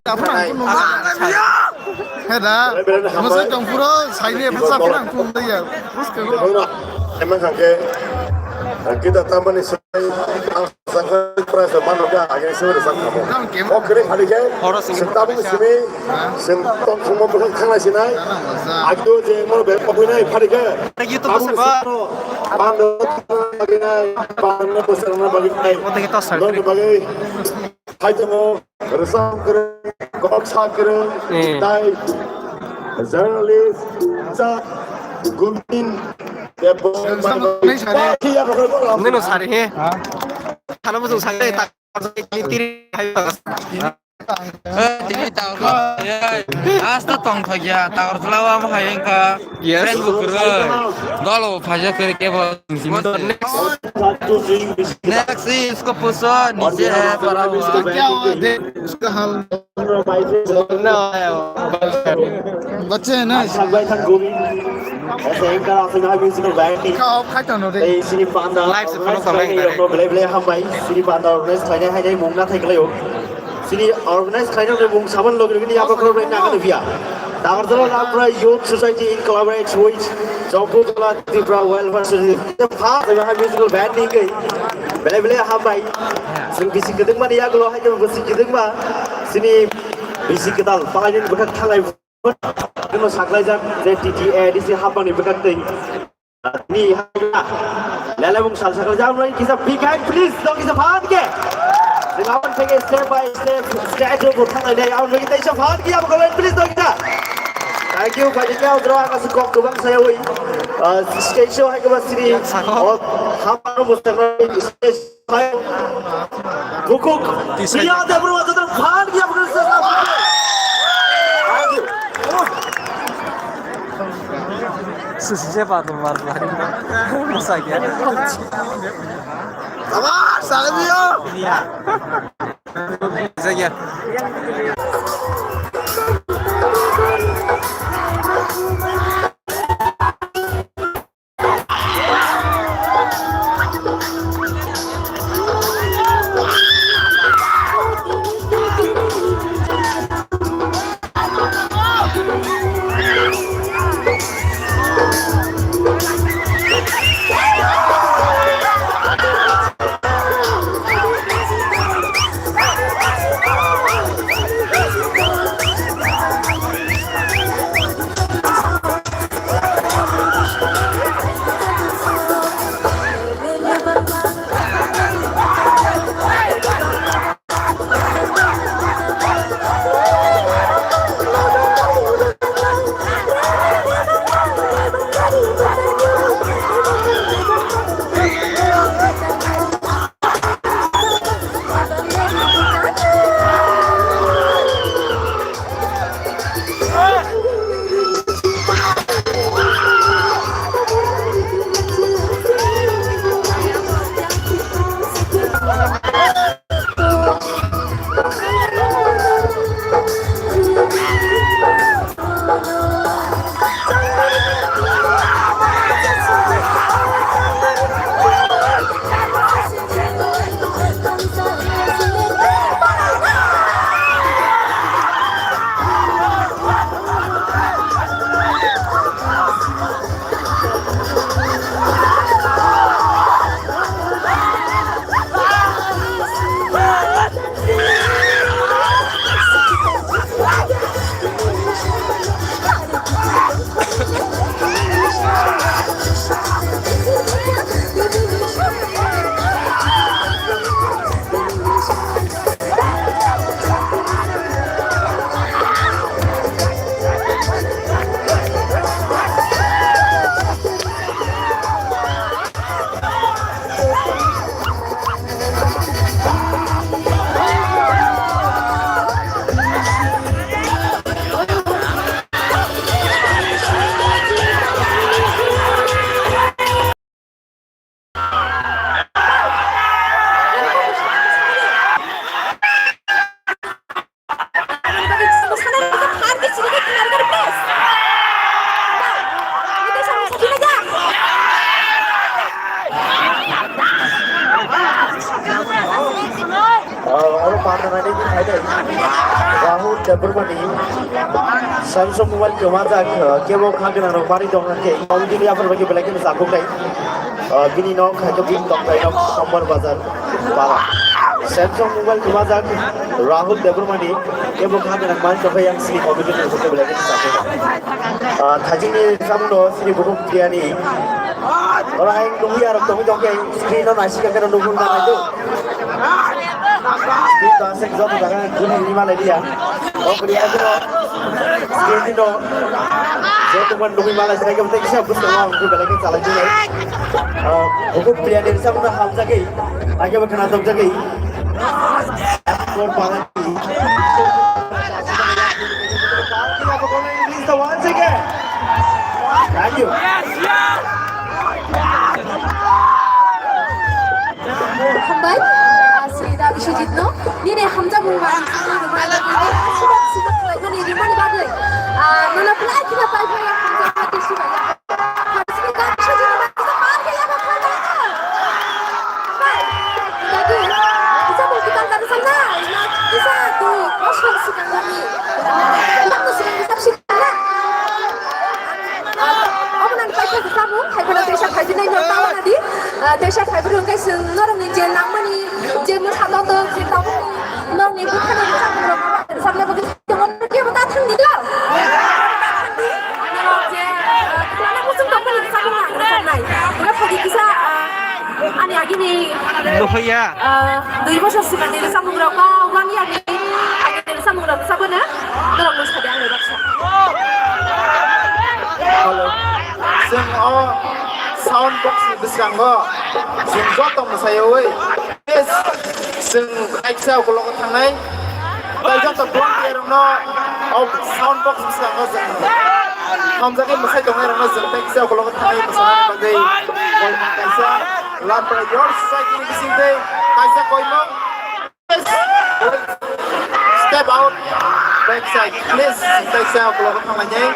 apa nang kuno heda masa campura saini apa apa nang kuno ya terus ke emang kita tambah nih sangat perasa mana dia agen semua sangat kamu oke hari ke sentabu sini sentom semua bukan kangen sini aku je mau berapa ini hari ke YouTube sebab bando bagi naik bando besar bagi naik don bagi hai temu resam keren kok sak keren dai journalist sa gunting Nino sari he. Kalau masuk saya tak tiri Jadi tahu ya, asta tong thagya tahu selawa mah yang ke Facebook dolo phaja kere ke next इसको पूछो नीचे है थोड़ा क्या हुआ दे उसका हाल बच्चे हैं ना ऐसे एक तरह से ना म्यूजिकल बैंड खाओ खाते हो रे सिनी पांडा लाइव से फॉलो कर रहे हैं बले हम भाई सिनी पांडा ऑर्गेनाइज खाने है मुंग ना थे कले हो सिनी ऑर्गेनाइज खाने में मुंग सामान लोग लेकिन यहाँ पर करो ना कर दिया दावरदला लापरा youth society in collaborate with जौपुतला त्रिपुरा वेलफेयर सोसाइटी फास्ट यहाँ म्यूजिकल बैंड नहीं गई बले हम भाई सिंह बिसी कदम माने या गलो है जो बिसी कदम मा सिनी बिसी कदाल पाइन बखत थालाय Kena saklai jam ZTTA di sini habang ni berkating. Ni hanya lelai mung saklai jam lagi kita big hand please dong kita faham ke? Dengan take step by step statue bukan ada yang lagi kita faham ke apa kalian please dong kita. Thank you banyak ya udah kasih kok tu bang saya woi. Stage show hai ke bas sini. और हमारा मुस्तकबिल stage hai. Bukuk. Dia ada berwajah dan faham ke apa kalian? Susah banget marah masa ya. Sabar, sabar dia. Iya. Bisa ya. Rahul Debrmani Samsung mobile kemajak kemo khagena no bari dong ke only ya par bagi belagi na sakuk dai bini no khajo bin dong dai no Sambar Bazar bala Samsung mobile kemajak Rahul Debrmani kemo khagena man to yang sini komedi na sakuk belagi na sakuk thajini samno sini bukum tiani orang yang nunggu ya orang dong ke screen no nasi ka kana nunggu na itu kita asik jauh jangan guna lima lagi ya. Oh beri aja no. Ini no. Jauh teman demi malas lagi kita bisa bus sama aku lagi salah juga. Aku pilihan dari sana pun ham lagi. Lagi berkena top lagi. Kau parah. Once again. Thank you. Kembali. Sida Bishojitno, ini Hamzah Mumbai, sudah sudah ini mana bagai, mana pelai kita pakai yang Hamzah hati sudah ya, harus kita Bishojitno kita pakai yang apa baik, jadi bisa buktikan dari sana, bisa tu, kosong sekarang ini, kita tu sudah bisa sekarang, apa nanti pakai kita mu, hai pada desa kaji ni yang tahu nanti, desa kaji berungkai sengaram ni jenang mani. Jamu satu tu kita pun nong ni bukan yang sama sama bagi jangan dia betul tadi lah. Tadi, kerana musim tak boleh sama lah macam ni. Kita pergi kisah, ani lagi ni. Luhya. 2 bos sudah ni sama berapa? 1 year ni, lagi ni sama berapa? Siapa na? Orang mesti ada yang berasa. Hello. Sing sound box besar go. Sing jotong saya wei. Sing Excel kalau kau tangai, kalau jatuh tuan dia orang no, sound box besar go sing. Hamzah ni mesti dong orang no sing Excel kalau kau tangai misalnya bagai kau kaisa, lapar your society ni sini kaisa kau no, step out, back side, please Excel kalau kau tangai,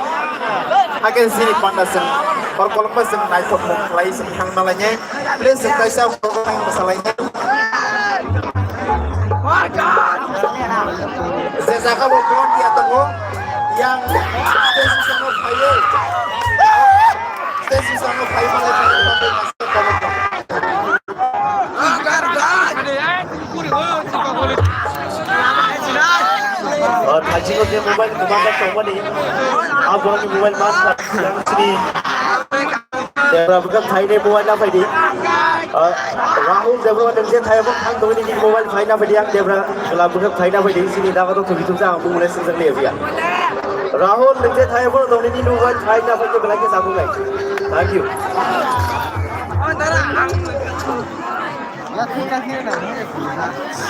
akan sini pandai sing. Kalau pas sing naik pun mulai sing hang malanya, please kaisa kalau kau tangai masalahnya. Saya akan berkorban di atas yang stesi sangat kaya, stesi sangat kaya malah tapi masih kalau Haji ko dia mobile kumanda coba ni, अब orang mobile mas yang sini, dia bukan Thai mobile apa ini? Rahul Debrmani dengan Thai pun kan dua ni mobile Thai apa dia? Dia bukan Thai apa ini? Sini dah kau tu video saya ambil mulai sensor ni dia. Rahul dengan Thai pun dua ni mobile Thai apa dia belakang sabu lagi. Thank you.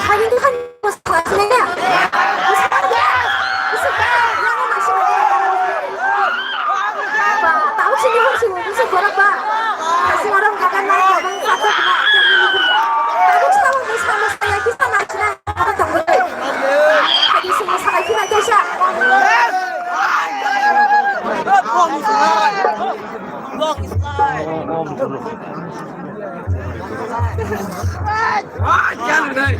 Hari ini kan masalah ni ya. Tahu sini musim berapa? Kasih orang kapan naik kapan satu kena yang ini beri. Tahu sama saya kita nak cina apa tak boleh. Tadi semua saya kira desa. Jangan